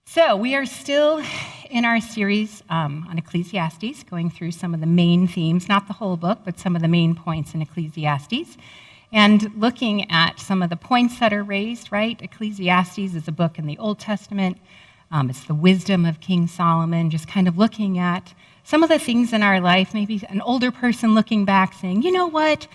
So we are still in our series on Ecclesiastes, going through some of the main themes, not the whole book, but some of the main points in Ecclesiastes, and looking at some of the points that are raised, right? Ecclesiastes is a book in the Old Testament. It's the wisdom of King Solomon, just kind of looking at some of the things in our life, maybe an older person looking back saying, you know what?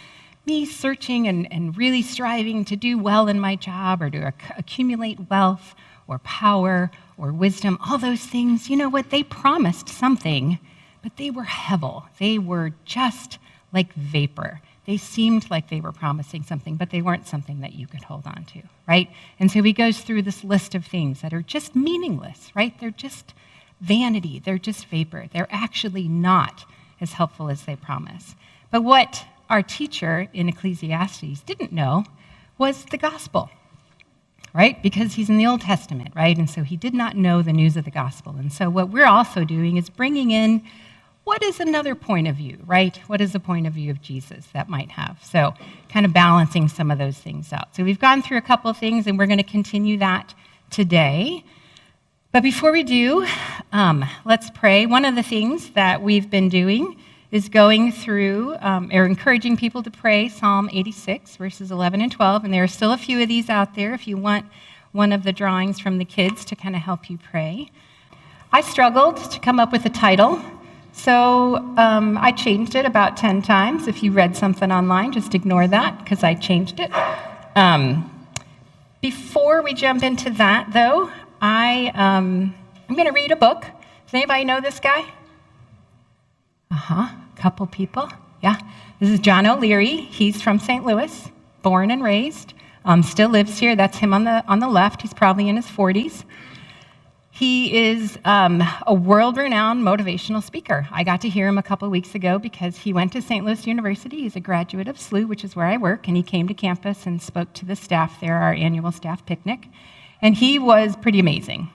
Me searching and really striving to do well in my job or to accumulate wealth or power or wisdom, all those things, you know what? They promised something, but they were hevel. They were just like vapor. They seemed like they were promising something, but they weren't something that you could hold on to, right? And so he goes through this list of things that are just meaningless, right? They're just vanity. They're just vapor. They're actually not as helpful as they promise. But what our teacher in Ecclesiastes didn't know was the gospel, right? Because he's in the Old Testament, right? And so he did not know the news of the gospel. And so what we're also doing is bringing in what is another point of view, right? What is the point of view of Jesus that might have? So kind of balancing some of those things out. So we've gone through a couple of things, and we're going to continue that today. But before we do, let's pray. One of the things that we've been doing is going through or encouraging people to pray Psalm 86, verses 11 and 12. And there are still a few of these out there if you want one of the drawings from the kids to kind of help you pray. I struggled to come up with a title, so I changed it about 10 times. If you read something online, just ignore that because I changed it. Before we jump into that, though, I'm going to read a book. Does anybody know this guy? Couple people. Yeah. This is John O'Leary. He's from St. Louis, born and raised. Still lives here. That's him on the left. He's probably in his 40s. He is a world-renowned motivational speaker. I got to hear him a couple weeks ago because he went to St. Louis University. He's a graduate of SLU, which is where I work, and he came to campus and spoke to the staff there, our annual staff picnic. And he was pretty amazing.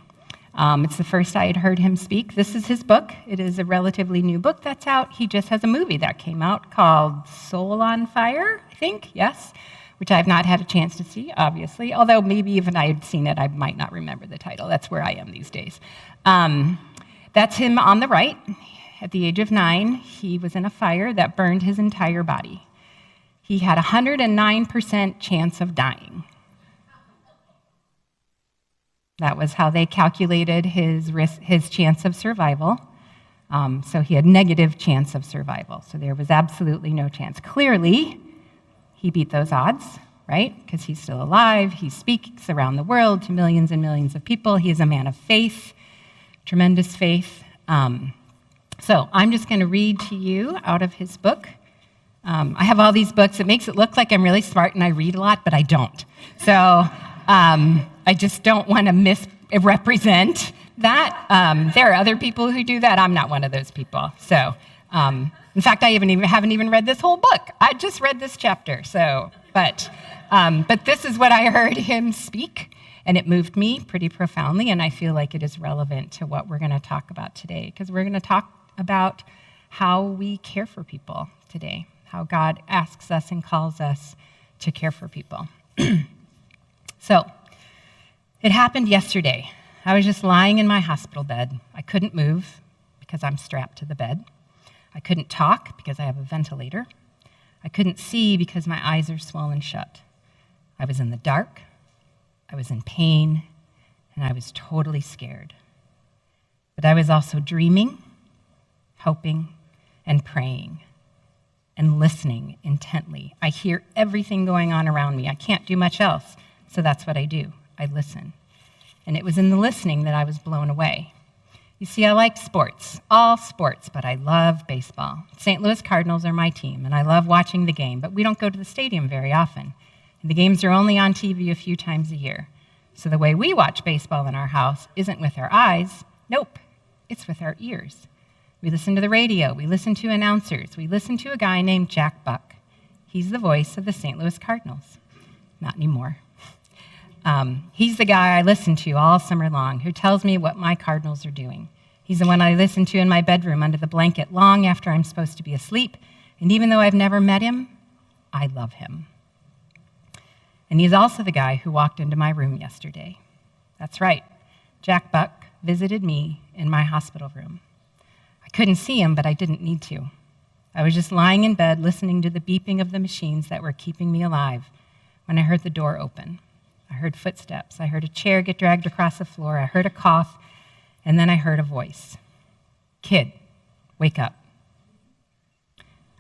It's the first I had heard him speak. This is his book. It is a relatively new book that's out. He just has a movie that came out called Soul on Fire, I think, yes, which I've not had a chance to see, obviously, although maybe even I had seen it, I might not remember the title. That's where I am these days. That's him on the right. At the age of 9, he was in a fire that burned his entire body. He had a 109% chance of dying. That was how they calculated his chance of survival. So he had negative chance of survival. So there was absolutely no chance. Clearly, he beat those odds, right? Because he's still alive. He speaks around the world to millions and millions of people. He is a man of faith, tremendous faith. So I'm just going to read to you out of his book. I have all these books. It makes it look like I'm really smart and I read a lot, but I don't. So I just don't want to misrepresent that. There are other people who do that. I'm not one of those people. So, in fact, I haven't even read this whole book. I just read this chapter. So, but this is what I heard him speak, and it moved me pretty profoundly, and I feel like it is relevant to what we're going to talk about today, because we're going to talk about how we care for people today, how God asks us and calls us to care for people. So, it happened yesterday. I was just lying in my hospital bed. I couldn't move because I'm strapped to the bed. I couldn't talk because I have a ventilator. I couldn't see because my eyes are swollen shut. I was in the dark. I was in pain, and I was totally scared. But I was also dreaming, hoping, and praying, and listening intently. I hear everything going on around me. I can't do much else. So that's what I do. I listen. And it was in the listening that I was blown away. You see, I like sports, all sports, but I love baseball. St. Louis Cardinals are my team, and I love watching the game, but we don't go to the stadium very often. And the games are only on TV a few times a year. So the way we watch baseball in our house isn't with our eyes. Nope, it's with our ears. We listen to the radio. We listen to announcers. We listen to a guy named Jack Buck. He's the voice of the St. Louis Cardinals. Not anymore. He's the guy I listen to all summer long who tells me what my Cardinals are doing. He's the one I listen to in my bedroom under the blanket long after I'm supposed to be asleep. And even though I've never met him, I love him. And he's also the guy who walked into my room yesterday. That's right. Jack Buck visited me in my hospital room. I couldn't see him, but I didn't need to. I was just lying in bed listening to the beeping of the machines that were keeping me alive when I heard the door open. I heard footsteps. I heard a chair get dragged across the floor. I heard a cough, and then I heard a voice. "Kid, wake up."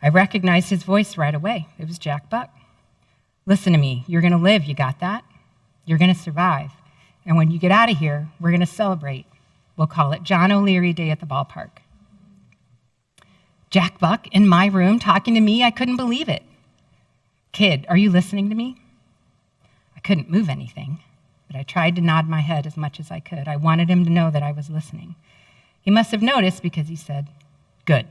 I recognized his voice right away. It was Jack Buck. "Listen to me. You're going to live. You got that? You're going to survive. And when you get out of here, we're going to celebrate. We'll call it John O'Leary Day at the ballpark." Jack Buck in my room talking to me? I couldn't believe it. "Kid, are you listening to me?" I couldn't move anything, but I tried to nod my head as much as I could. I wanted him to know that I was listening. He must have noticed because he said, "Good."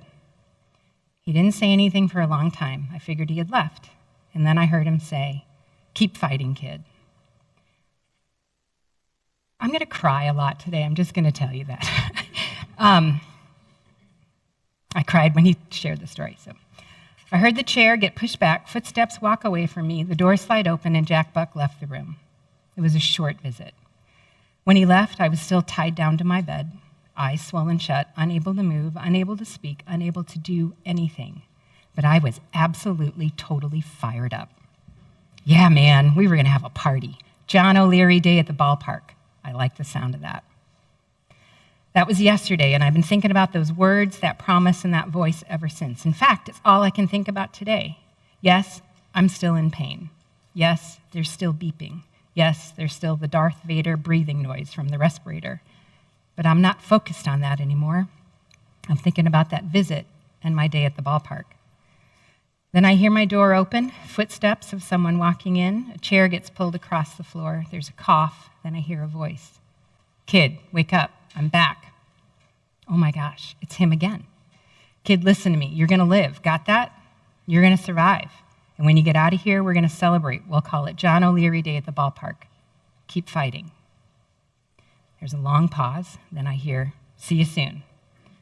He didn't say anything for a long time. I figured he had left. And then I heard him say, "Keep fighting, kid." I'm going to cry a lot today. I'm just going to tell you that. I cried when he shared the story. So I heard the chair get pushed back, footsteps walk away from me, the door slide open, and Jack Buck left the room. It was a short visit. When he left, I was still tied down to my bed, eyes swollen shut, unable to move, unable to speak, unable to do anything. But I was absolutely, totally fired up. Yeah, man, we were going to have a party. John O'Leary Day at the ballpark. I like the sound of that. That was yesterday, and I've been thinking about those words, that promise, and that voice ever since. In fact, it's all I can think about today. Yes, I'm still in pain. Yes, there's still beeping. Yes, there's still the Darth Vader breathing noise from the respirator. But I'm not focused on that anymore. I'm thinking about that visit and my day at the ballpark. Then I hear my door open, footsteps of someone walking in. A chair gets pulled across the floor. There's a cough. Then I hear a voice. "Kid, wake up. I'm back." Oh my gosh, it's him again. "Kid, listen to me. You're going to live. Got that? You're going to survive. And when you get out of here, we're going to celebrate. We'll call it John O'Leary Day at the ballpark. Keep fighting." There's a long pause. Then I hear, "See you soon."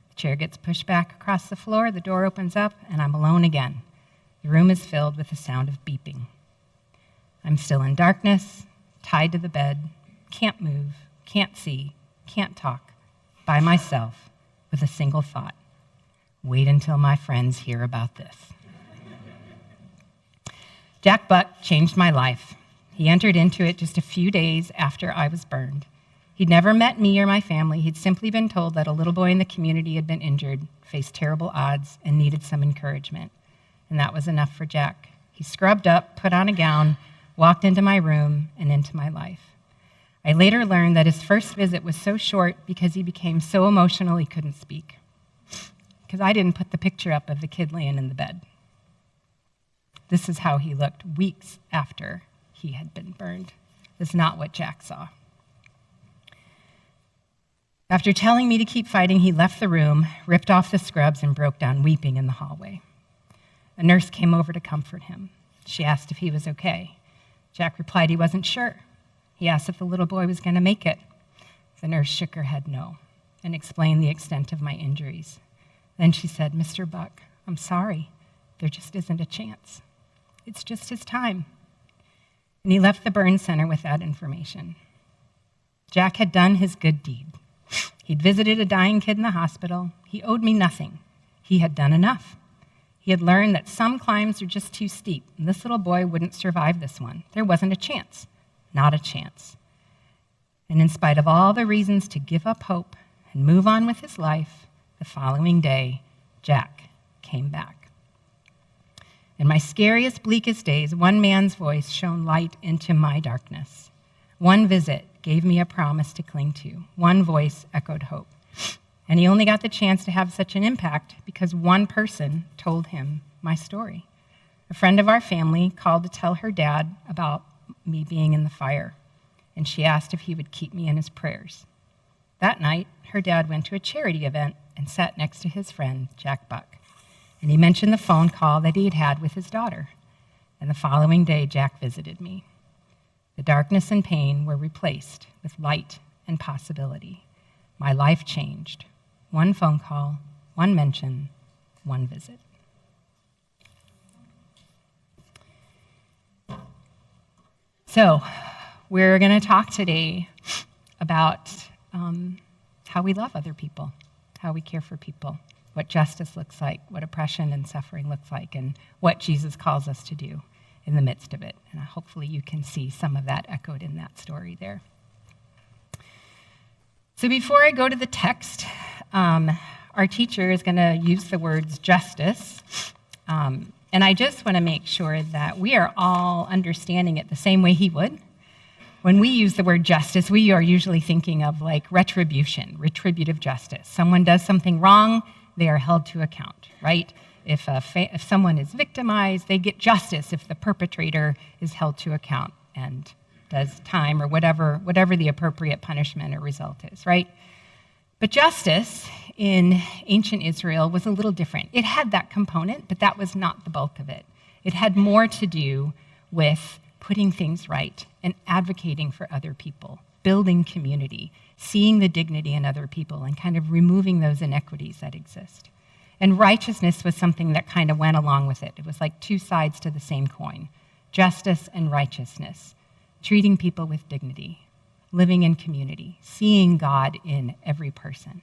The chair gets pushed back across the floor. The door opens up, and I'm alone again. The room is filled with the sound of beeping. I'm still in darkness, tied to the bed, can't move, can't see, can't talk, by myself, with a single thought. Wait until my friends hear about this. Jack Buck changed my life. He entered into it just a few days after I was burned. He'd never met me or my family. He'd simply been told that a little boy in the community had been injured, faced terrible odds, and needed some encouragement. And that was enough for Jack. He scrubbed up, put on a gown, walked into my room and into my life. I later learned that his first visit was so short because he became so emotional he couldn't speak. Because I didn't put the picture up of the kid laying in the bed. This is how he looked weeks after he had been burned. This is not what Jack saw. After telling me to keep fighting, he left the room, ripped off the scrubs, and broke down weeping in the hallway. A nurse came over to comfort him. She asked if he was okay. Jack replied he wasn't sure. He asked if the little boy was going to make it. The nurse shook her head no and explained the extent of my injuries. Then she said, "Mr. Buck, I'm sorry. There just isn't a chance. It's just his time." And he left the burn center with that information. Jack had done his good deed. He'd visited a dying kid in the hospital. He owed me nothing. He had done enough. He had learned that some climbs are just too steep, and this little boy wouldn't survive this one. There wasn't a chance. Not a chance. And in spite of all the reasons to give up hope and move on with his life, the following day, Jack came back. In my scariest, bleakest days, one man's voice shone light into my darkness. One visit gave me a promise to cling to. One voice echoed hope. And he only got the chance to have such an impact because one person told him my story. A friend of our family called to tell her dad about me being in the fire, and she asked if he would keep me in his prayers. That night, her dad went to a charity event and sat next to his friend, Jack Buck, and he mentioned the phone call that he had had with his daughter. And the following day, Jack visited me. The darkness and pain were replaced with light and possibility. My life changed. One phone call, one mention, one visit. So, we're going to talk today about how we love other people, how we care for people, what justice looks like, what oppression and suffering looks like, and what Jesus calls us to do in the midst of it. And hopefully you can see some of that echoed in that story there. So before I go to the text, our teacher is going to use the words justice. And I just want to make sure that we are all understanding it the same way he would. When we use the word justice, we are usually thinking of like retribution, retributive justice. Someone does something wrong, they are held to account, right? If someone is victimized, they get justice if the perpetrator is held to account and does time or whatever the appropriate punishment or result is, right? But justice in ancient Israel was a little different. It had that component, but that was not the bulk of it. It had more to do with putting things right and advocating for other people, building community, seeing the dignity in other people, and kind of removing those inequities that exist. And righteousness was something that kind of went along with it. It was like two sides to the same coin, justice and righteousness, treating people with dignity, living in community, seeing God in every person,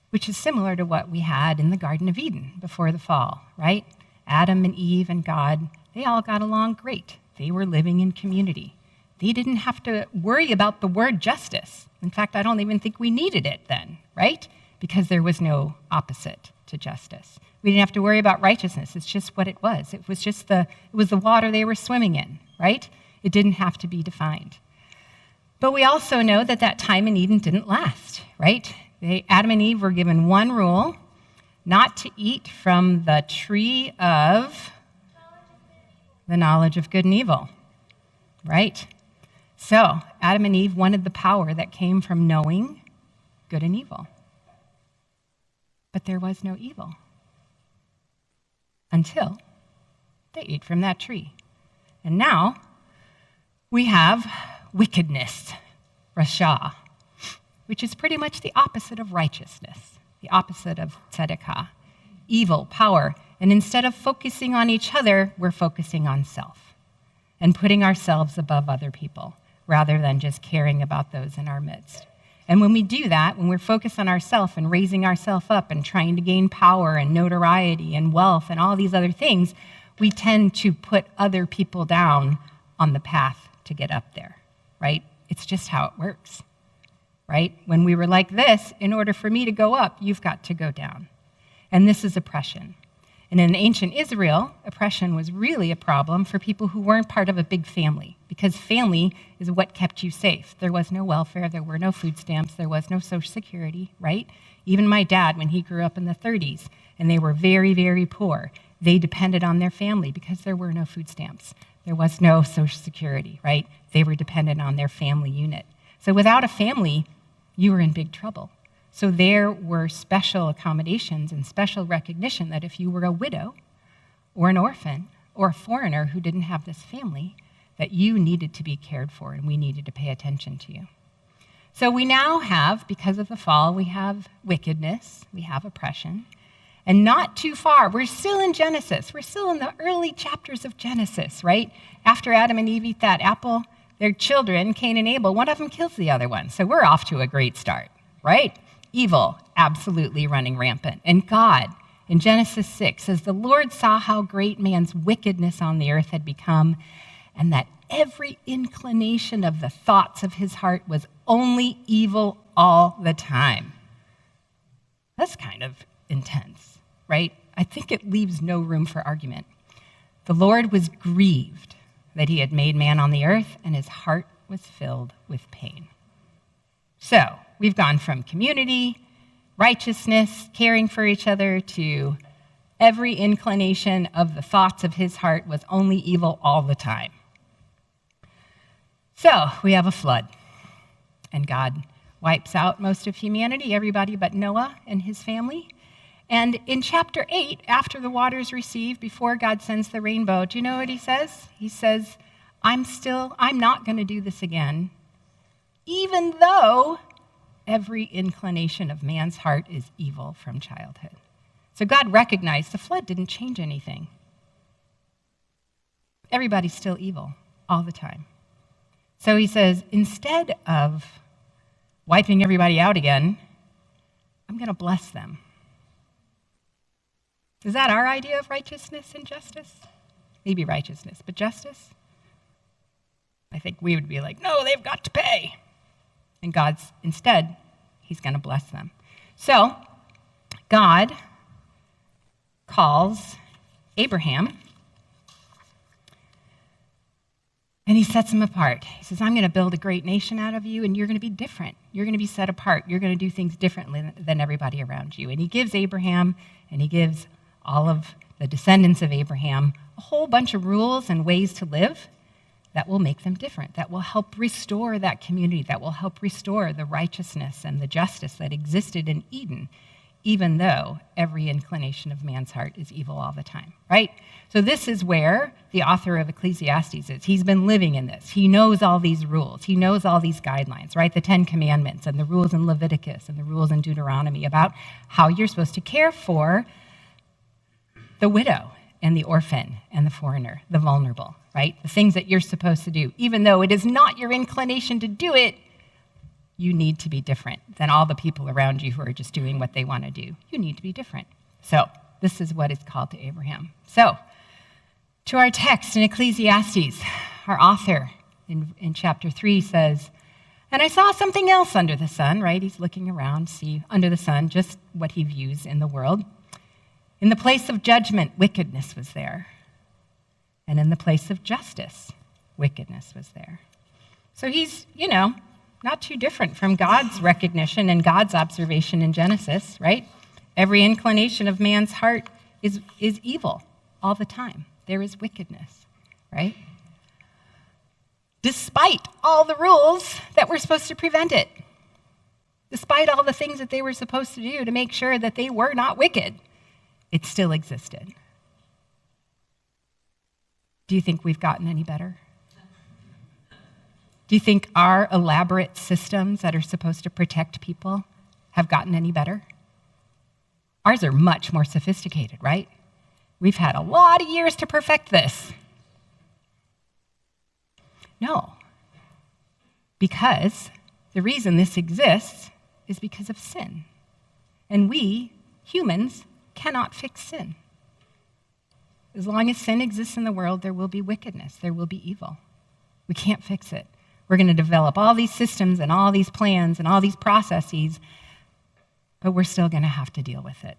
which is similar to what we had in the Garden of Eden before the fall, right? Adam and Eve and God, they all got along great. They were living in community. They didn't have to worry about the word justice. In fact, I don't even think we needed it then, right? Because there was no opposite to justice. We didn't have to worry about righteousness. It's just what it was. It was the water they were swimming in, right? It didn't have to be defined. But we also know that time in Eden didn't last, right? Adam and Eve were given one rule, not to eat from the tree of the knowledge of good and evil, right? So Adam and Eve wanted the power that came from knowing good and evil. But there was no evil until they ate from that tree. And now we have wickedness, rasha, which is pretty much the opposite of righteousness, the opposite of tzedakah, evil, power. And instead of focusing on each other, we're focusing on self and putting ourselves above other people rather than just caring about those in our midst. And when we do that, when we're focused on ourselves and raising ourselves up and trying to gain power and notoriety and wealth and all these other things, we tend to put other people down on the path to get up there, right? It's just how it works, right? When we were like this, in order for me to go up, you've got to go down. And this is oppression. And in ancient Israel, oppression was really a problem for people who weren't part of a big family, because family is what kept you safe. There was no welfare, there were no food stamps, there was no Social Security, right? Even my dad, when he grew up in the 30s, and they were very, very poor, they depended on their family because there were no food stamps. There was no Social Security, right? They were dependent on their family unit. So without a family, you were in big trouble. So there were special accommodations and special recognition that if you were a widow or an orphan or a foreigner who didn't have this family, that you needed to be cared for and we needed to pay attention to you. So we now have, because of the fall, we have wickedness, we have oppression, and not too far. We're still in Genesis. We're still in the early chapters of Genesis, right? After Adam and Eve eat that apple, their children, Cain and Abel, one of them kills the other one. So we're off to a great start, right? Evil, absolutely running rampant. And God, in Genesis 6, says, "The Lord saw how great man's wickedness on the earth had become, and that every inclination of the thoughts of his heart was only evil all the time." That's kind of intense, right? I think it leaves no room for argument. The Lord was grieved that he had made man on the earth, and his heart was filled with pain. So we've gone from community, righteousness, caring for each other, to every inclination of the thoughts of his heart was only evil all the time. So we have a flood, and God wipes out most of humanity, everybody but Noah and his family. And in chapter 8, after the waters recede, before God sends the rainbow, do you know what he says? He says, I'm not going to do this again, even though every inclination of man's heart is evil from childhood. So God recognized the flood didn't change anything. Everybody's still evil all the time. So he says, instead of wiping everybody out again, I'm going to bless them. Is that our idea of righteousness and justice? Maybe righteousness, but justice? I think we would be like, no, they've got to pay. And instead, he's going to bless them. So, God calls Abraham, and he sets him apart. He says, I'm going to build a great nation out of you, and you're going to be different. You're going to be set apart. You're going to do things differently than everybody around you. And he gives Abraham, and he gives all of the descendants of Abraham a whole bunch of rules and ways to live that will make them different, that will help restore that community, that will help restore the righteousness and the justice that existed in Eden, even though every inclination of man's heart is evil all the time, right? So this is where the author of Ecclesiastes is. He's been living in this. He knows all these rules. He knows all these guidelines, right? The 10 Commandments and the rules in Leviticus and the rules in Deuteronomy about how you're supposed to care for the widow and the orphan and the foreigner, the vulnerable, right? The things that you're supposed to do. Even though it is not your inclination to do it, you need to be different than all the people around you who are just doing what they want to do. You need to be different. So this is what is called to Abraham. So to our text in Ecclesiastes, our author in chapter 3 says, and I saw something else under the sun, right? He's looking around, see under the sun just what he views in the world. In the place of judgment, wickedness was there. And in the place of justice, wickedness was there. So he's, not too different from God's recognition and God's observation in Genesis, right? Every inclination of man's heart is evil all the time. There is wickedness, right? Despite all the rules that were supposed to prevent it. Despite all the things that they were supposed to do to make sure that they were not wicked, it still existed. Do you think we've gotten any better? Do you think our elaborate systems that are supposed to protect people have gotten any better? Ours are much more sophisticated, right? We've had a lot of years to perfect this. No. Because the reason this exists is because of sin. And we, humans, cannot fix sin. As long as sin exists in the world, there will be wickedness, there will be evil. We can't fix it. We're going to develop all these systems and all these plans and all these processes, but we're still going to have to deal with it.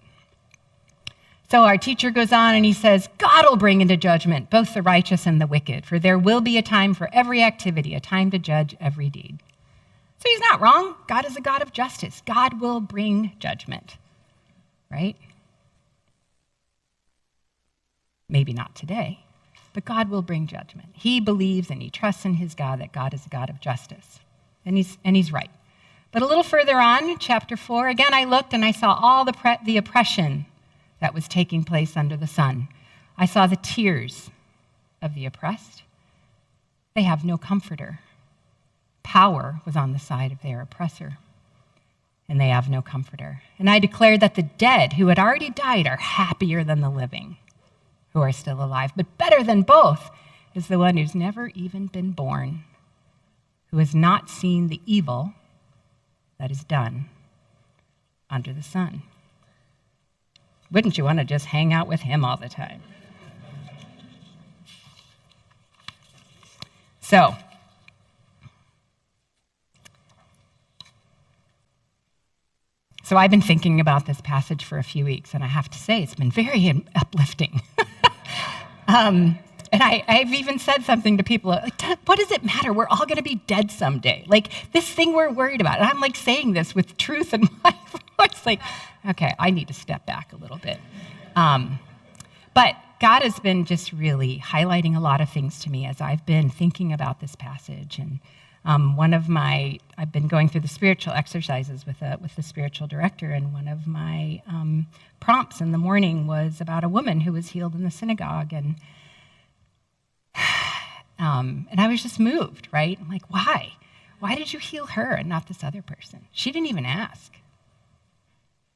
So our teacher goes on and he says, God will bring into judgment both the righteous and the wicked, for there will be a time for every activity, a time to judge every deed. So he's not wrong. God is a God of justice. God will bring judgment, right? Maybe not today, but God will bring judgment. He believes and he trusts in his God that God is a God of justice. And he's right. But a little further on, chapter 4, again I looked and I saw all the oppression that was taking place under the sun. I saw the tears of the oppressed. They have no comforter. Power was on the side of their oppressor, and they have no comforter. And I declared that the dead who had already died are happier than the living who are still alive. But better than both is the one who's never even been born, who has not seen the evil that is done under the sun. Wouldn't you want to just hang out with him all the time? So, I've been thinking about this passage for a few weeks, and I have to say it's been very uplifting. And I've even said something to people, like, what does it matter? We're all going to be dead someday. Like, this thing we're worried about. And I'm like saying this with truth in my voice. Like, okay, I need to step back a little bit. But God has been just really highlighting a lot of things to me as I've been thinking about this passage. And I've been going through the spiritual exercises with the spiritual director, and one of my prompts in the morning was about a woman who was healed in the synagogue, and I was just moved, right? I'm like, why? Why did you heal her and not this other person? She didn't even ask.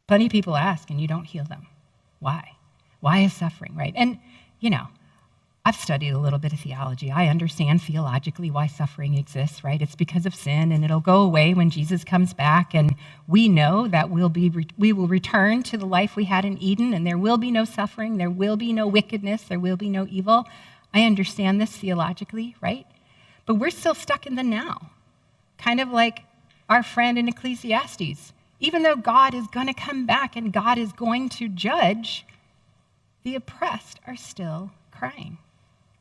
Plenty of people ask, and you don't heal them. Why? Why is suffering, right? And, I've studied a little bit of theology. I understand theologically why suffering exists, right? It's because of sin, and it'll go away when Jesus comes back, and we know that we will return to the life we had in Eden, and there will be no suffering, there will be no wickedness, there will be no evil. I understand this theologically, right? But we're still stuck in the now, kind of like our friend in Ecclesiastes. Even though God is going to come back and God is going to judge, the oppressed are still crying.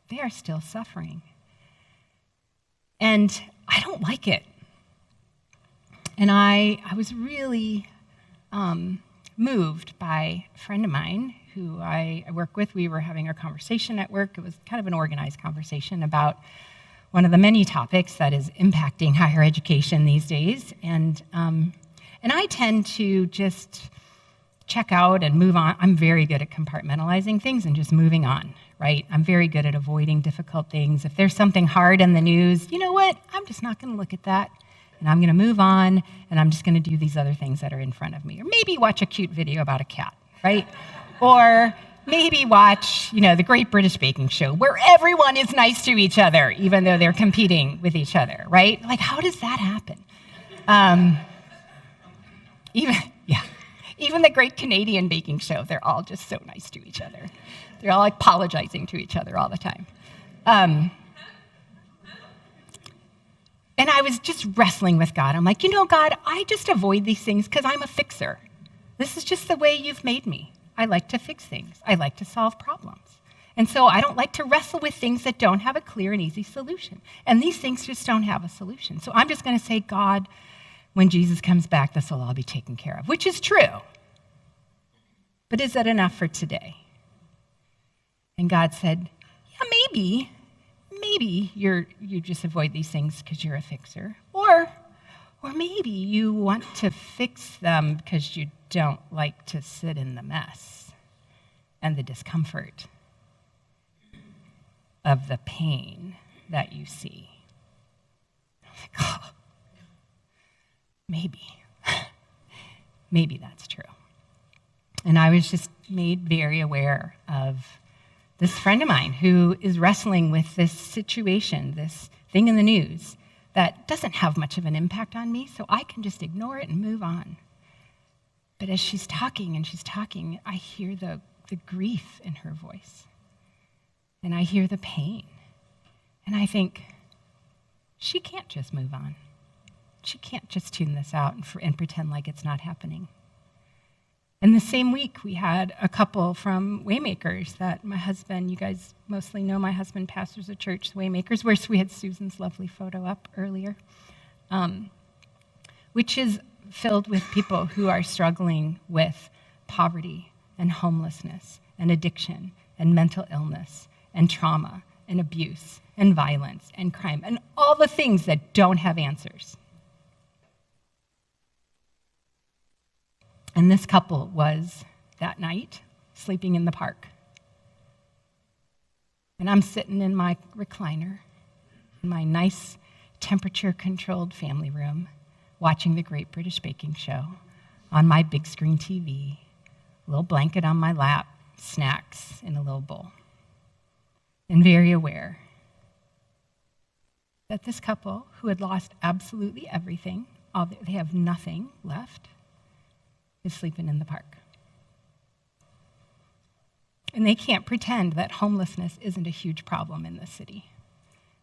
They are still suffering. And I don't like it. And I was really moved by a friend of mine who I work with. We were having a conversation at work. It was kind of an organized conversation about one of the many topics that is impacting higher education these days. And I tend to just check out and move on. I'm very good at compartmentalizing things and just moving on, right? I'm very good at avoiding difficult things. If there's something hard in the news, you know what? I'm just not going to look at that. And I'm going to move on, and I'm just going to do these other things that are in front of me. Or maybe watch a cute video about a cat, right? Or maybe watch, the Great British Baking Show, where everyone is nice to each other, even though they're competing with each other, right? Like, how does that happen? Even the Great Canadian Baking Show, they're all just so nice to each other. They're all apologizing to each other all the time. And I was just wrestling with God. I'm like, God, I just avoid these things because I'm a fixer. This is just the way you've made me. I like to fix things. I like to solve problems. And so I don't like to wrestle with things that don't have a clear and easy solution. And these things just don't have a solution. So I'm just going to say, God, when Jesus comes back, this will all be taken care of, which is true. But is that enough for today? And God said, yeah, maybe you just avoid these things because you're a fixer. Or maybe you want to fix them because you don't like to sit in the mess and the discomfort of the pain that you see. I'm like, oh, maybe that's true. And I was just made very aware of this friend of mine who is wrestling with this situation, this thing in the news that doesn't have much of an impact on me, so I can just ignore it and move on. But as she's talking, I hear the grief in her voice. And I hear the pain. And I think, she can't just move on. She can't just tune this out and pretend like it's not happening. And the same week, we had a couple from Waymakers that my husband, you guys mostly know my husband pastors a church, Waymakers, where we had Susan's lovely photo up earlier, which is filled with people who are struggling with poverty and homelessness and addiction and mental illness and trauma and abuse and violence and crime and all the things that don't have answers. And this couple was, that night, sleeping in the park. And I'm sitting in my recliner, in my nice temperature-controlled family room, watching the Great British Baking Show on my big screen TV, a little blanket on my lap, snacks in a little bowl. And very aware that this couple, who had lost absolutely everything, they have nothing left, is sleeping in the park. And they can't pretend that homelessness isn't a huge problem in this city.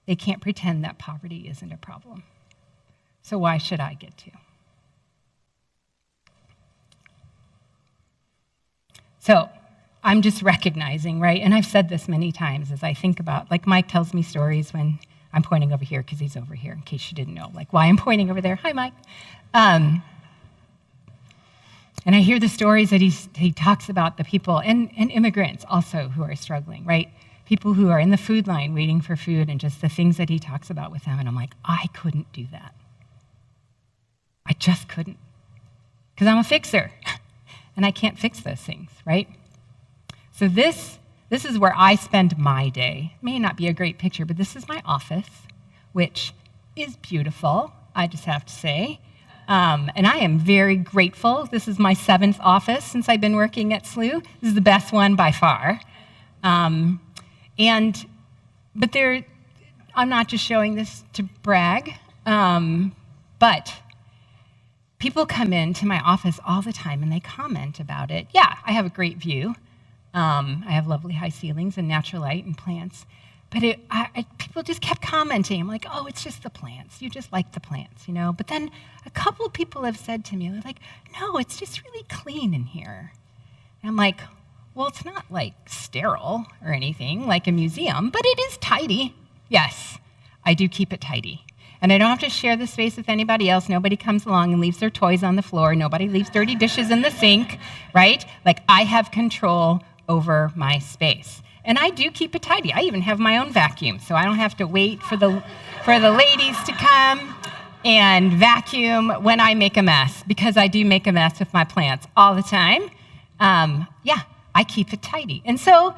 They can't pretend that poverty isn't a problem. So why should I get to? So I'm just recognizing, right? And I've said this many times as I think about, like Mike tells me stories when I'm pointing over here because he's over here, in case you didn't know, like why I'm pointing over there. Hi, Mike. And I hear the stories that he talks about the people, and immigrants also who are struggling, right? People who are in the food line waiting for food and just the things that he talks about with them. And I'm like, I couldn't do that. I just couldn't. Because I'm a fixer. And I can't fix those things, right? So this is where I spend my day. It may not be a great picture, but this is my office, which is beautiful, I just have to say. And I am very grateful. This is my 7th office since I've been working at SLU. This is the best one by far. And But I'm not just showing this to brag, but people come into my office all the time and they comment about it. Yeah, I have a great view. I have lovely high ceilings and natural light and plants. But people just kept commenting. I'm like, oh, it's just the plants. You just like the plants, you know? But then a couple of people have said to me, they're like, no, it's just really clean in here. And I'm like, well, it's not like sterile or anything, like a museum, but it is tidy. Yes, I do keep it tidy. And I don't have to share the space with anybody else. Nobody comes along and leaves their toys on the floor. Nobody leaves dirty dishes in the sink, right? Like, I have control over my space. And I do keep it tidy. I even have my own vacuum, so I don't have to wait for the ladies to come and vacuum when I make a mess, because I do make a mess with my plants all the time. Yeah, I keep it tidy. And so,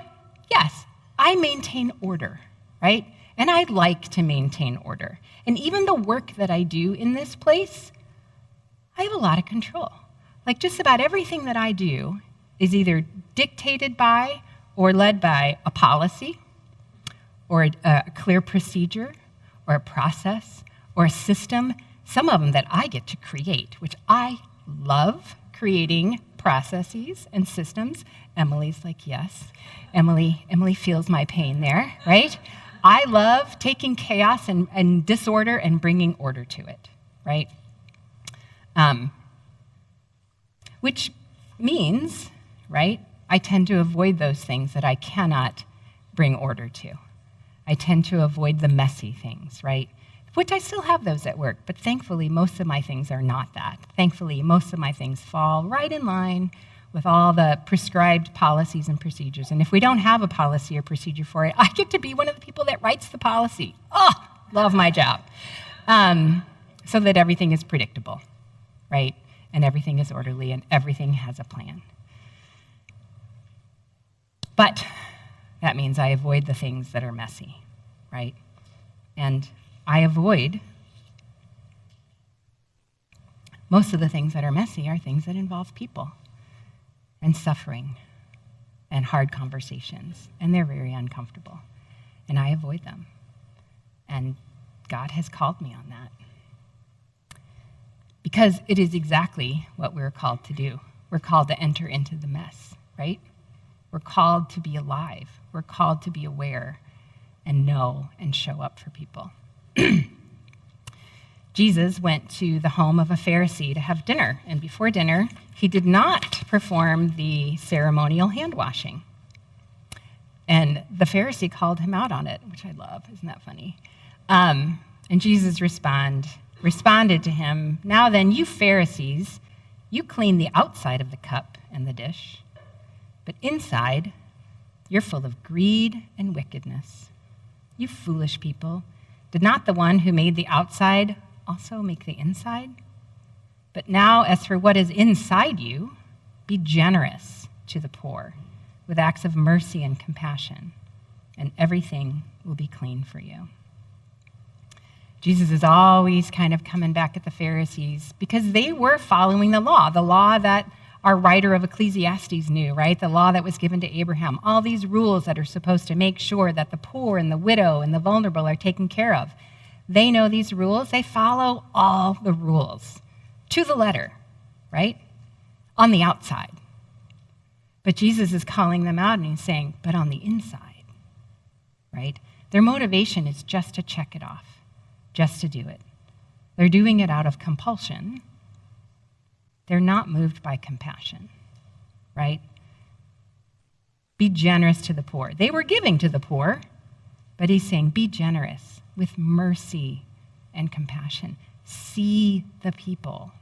yes, I maintain order, right? And I like to maintain order. And even the work that I do in this place, I have a lot of control. Like, just about everything that I do is either dictated by or led by a policy, or a clear procedure, or a process, or a system, some of them that I get to create, which I love creating processes and systems. Emily's like, yes. Emily feels my pain there, right? I love taking chaos and disorder and bringing order to it, right? Which means, right, I tend to avoid those things that I cannot bring order to. I tend to avoid the messy things, right? Which I still have those at work, but thankfully most of my things are not that. Thankfully, most of my things fall right in line with all the prescribed policies and procedures. And if we don't have a policy or procedure for it, I get to be one of the people that writes the policy. Oh, love my job. So that everything is predictable, right? And everything is orderly and everything has a plan. But that means I avoid the things that are messy, right? And I avoid most of the things that are messy are things that involve people and suffering and hard conversations, and they're very uncomfortable. And I avoid them. And God has called me on that. Because it is exactly what we're called to do. We're called to enter into the mess, right? We're called to be alive. We're called to be aware and know and show up for people. Jesus went to the home of a Pharisee to have dinner, and before dinner, he did not perform the ceremonial hand washing. And the Pharisee called him out on it, which I love. Isn't that funny? And Jesus responded to him, "Now then, you Pharisees, you clean the outside of the cup and the dish, but inside, you're full of greed and wickedness. You foolish people, did not the one who made the outside also make the inside? But now, as for what is inside you, be generous to the poor with acts of mercy and compassion, and everything will be clean for you." Jesus is always kind of coming back at the Pharisees because they were following the law that our writer of Ecclesiastes knew, right? The law that was given to Abraham. All these rules that are supposed to make sure that the poor and the widow and the vulnerable are taken care of. They know these rules. They follow all the rules to the letter, right? On the outside. But Jesus is calling them out and he's saying, but on the inside, right? Their motivation is just to check it off, just to do it. They're doing it out of compulsion. They're not moved by compassion, right? Be generous to the poor. They were giving to the poor, but he's saying, be generous with mercy and compassion. See the people,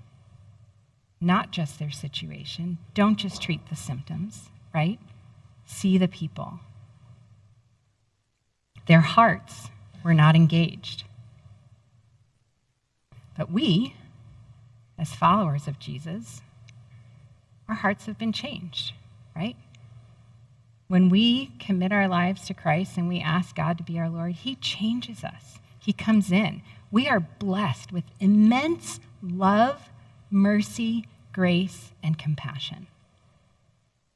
not just their situation. Don't just treat the symptoms, right? See the people. Their hearts were not engaged. But we, as followers of Jesus, our hearts have been changed, right? When we commit our lives to Christ and we ask God to be our Lord, he changes us. He comes in. We are blessed with immense love, mercy, grace, and compassion.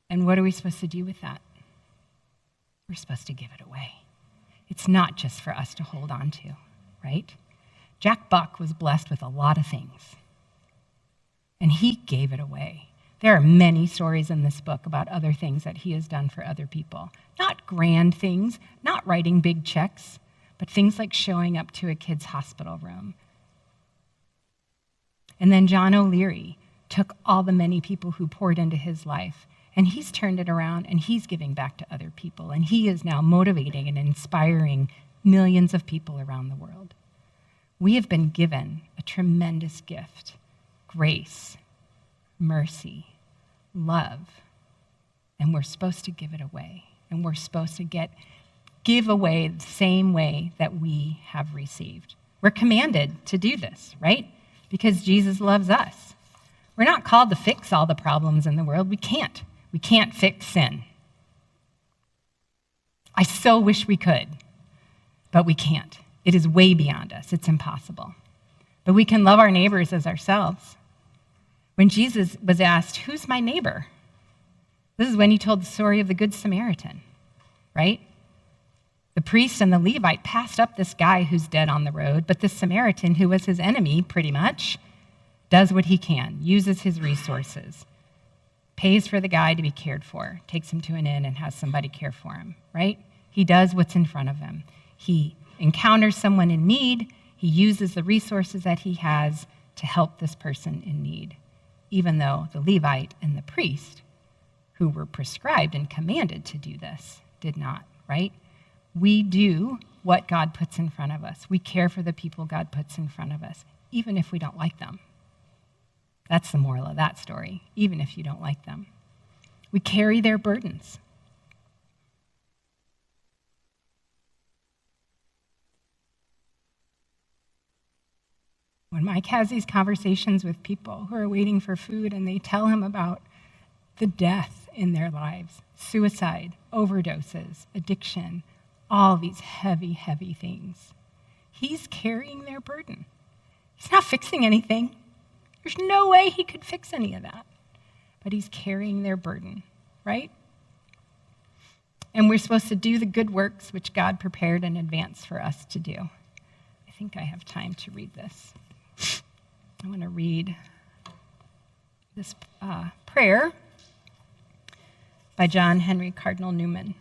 And what are we supposed to do with that? We're supposed to give it away. It's not just for us to hold on to, right? Jack Buck was blessed with a lot of things, and he gave it away. There are many stories in this book about other things that he has done for other people. Not grand things, not writing big checks, but things like showing up to a kid's hospital room. And then John O'Leary took all the many people who poured into his life, and he's turned it around, and he's giving back to other people, and he is now motivating and inspiring millions of people around the world. We have been given a tremendous gift: grace, mercy, love, and we're supposed to give it away, and we're supposed to give away the same way that we have received. We're commanded to do this, right? Because Jesus loves us. We're not called to fix all the problems in the world. We can't. We can't fix sin. I so wish we could, but we can't. It is way beyond us. It's impossible. But we can love our neighbors as ourselves. When Jesus was asked, "Who's my neighbor?" This is when he told the story of the Good Samaritan, right? The priest and the Levite passed up this guy who's dead on the road, but the Samaritan, who was his enemy pretty much, does what he can, uses his resources, pays for the guy to be cared for, takes him to an inn and has somebody care for him, right? He does what's in front of him. He encounters someone in need. He uses the resources that he has to help this person in need, even though the Levite and the priest, who were prescribed and commanded to do this, did not, right? We do what God puts in front of us. We care for the people God puts in front of us, even if we don't like them. That's the moral of that story, even if you don't like them. We carry their burdens. When Mike has these conversations with people who are waiting for food and they tell him about the death in their lives, suicide, overdoses, addiction, all these heavy, heavy things, he's carrying their burden. He's not fixing anything. There's no way he could fix any of that. But he's carrying their burden, right? And we're supposed to do the good works which God prepared in advance for us to do. I think I have time to read this. I want to read this prayer by John Henry Cardinal Newman.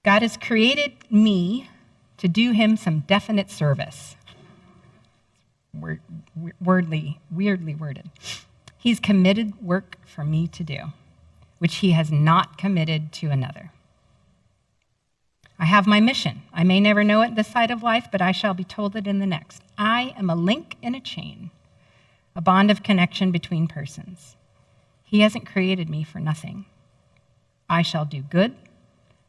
God has created me to do him some definite service. Weirdly worded. He's committed work for me to do, which he has not committed to another. I have my mission. I may never know it this side of life, but I shall be told it in the next. I am a link in a chain, a bond of connection between persons. He hasn't created me for nothing. I shall do good.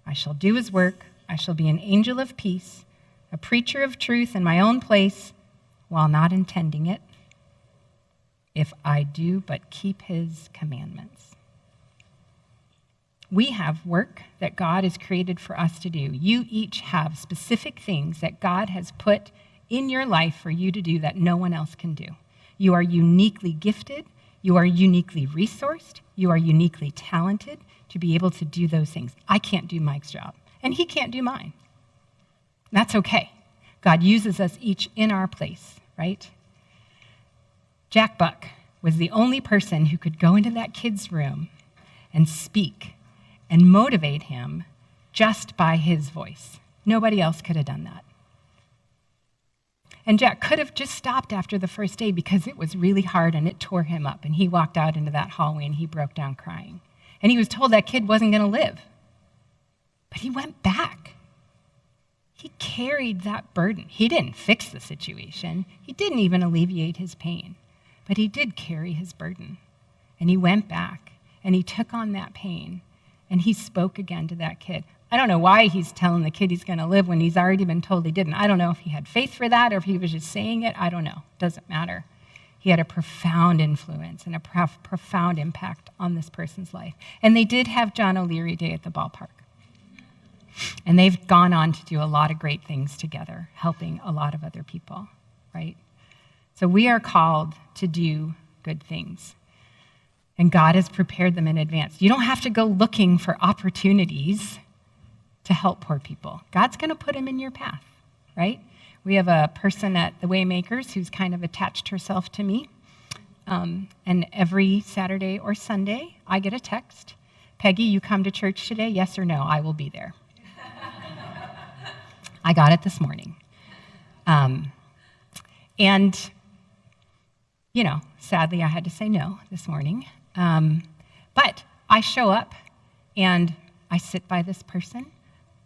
I shall do his work. I shall be an angel of peace, a preacher of truth in my own place, while not intending it, if I do but keep his commandments. We have work that God has created for us to do. You each have specific things that God has put in your life for you to do that no one else can do. You are uniquely gifted. You are uniquely resourced. You are uniquely talented to be able to do those things. I can't do Mike's job, and he can't do mine. That's okay. God uses us each in our place, right? Jack Buck was the only person who could go into that kid's room and speak and motivate him just by his voice. Nobody else could have done that. And Jack could have just stopped after the first day because it was really hard and it tore him up. And he walked out into that hallway and he broke down crying. And he was told that kid wasn't going to live. But he went back. He carried that burden. He didn't fix the situation. He didn't even alleviate his pain. But he did carry his burden. And he went back and he took on that pain and he spoke again to that kid. I don't know why he's telling the kid he's going to live when he's already been told he didn't. I don't know if he had faith for that or if he was just saying it. I don't know. Doesn't matter. He had a profound influence and a profound impact on this person's life. And they did have John O'Leary Day at the ballpark. And they've gone on to do a lot of great things together, helping a lot of other people, right? So we are called to do good things. And God has prepared them in advance. You don't have to go looking for opportunities to help poor people. God's going to put him in your path, right? We have a person at the Waymakers who's kind of attached herself to me. And every Saturday or Sunday, I get a text. Peggy, you come to church today? Yes or no? I will be there. I got it this morning. And, sadly, I had to say no this morning. But I show up and I sit by this person.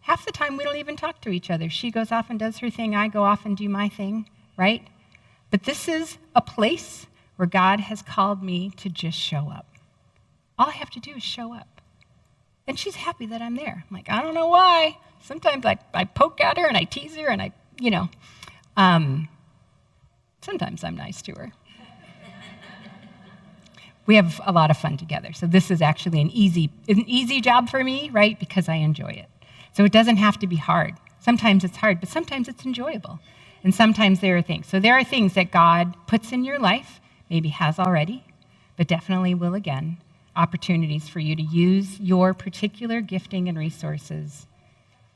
Half the time, we don't even talk to each other. She goes off and does her thing. I go off and do my thing, right? But this is a place where God has called me to just show up. All I have to do is show up. And she's happy that I'm there. I'm like, I don't know why. Sometimes I poke at her and I tease her and sometimes I'm nice to her. We have a lot of fun together. So this is actually an easy job for me, right? Because I enjoy it. So it doesn't have to be hard. Sometimes it's hard, but sometimes it's enjoyable. And sometimes there are things. So there are things that God puts in your life, maybe has already, but definitely will again, opportunities for you to use your particular gifting and resources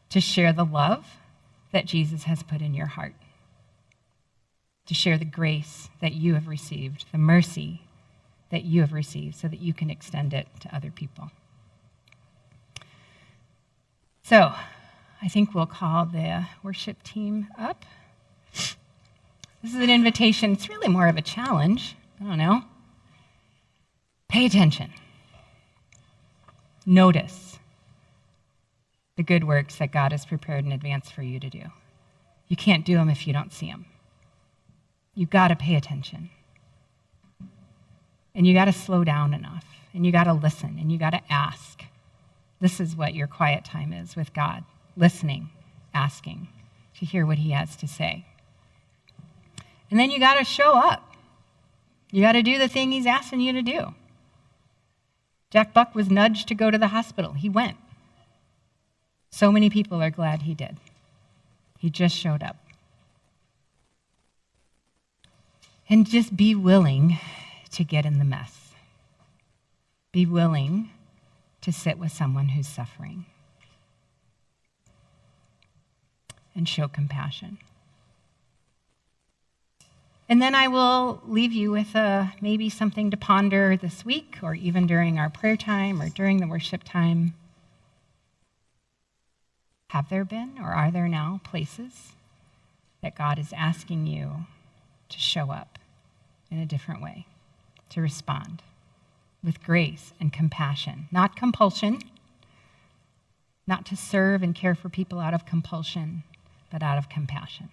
to share the love that Jesus has put in your heart, to share the grace that you have received, the mercy that you have received so that you can extend it to other people. So I think we'll call the worship team up. This is an invitation. It's really more of a challenge. I don't know. Pay attention. Notice the good works that God has prepared in advance for you to do. You can't do them if you don't see them. You've got to pay attention. And you got to slow down enough. And you got to listen. And you got to ask. This is what your quiet time is with God. Listening, asking to hear what he has to say. And then you got to show up. You got to do the thing he's asking you to do. Jack Buck was nudged to go to the hospital. He went. So many people are glad he did. He just showed up. And just be willing to get in the mess. Be willing to sit with someone who's suffering. And show compassion. And then I will leave you with maybe something to ponder this week, or even during our prayer time or during the worship time. Have there been, or are there now, places that God is asking you to show up in a different way, to respond with grace and compassion, not compulsion, not to serve and care for people out of compulsion, but out of compassion?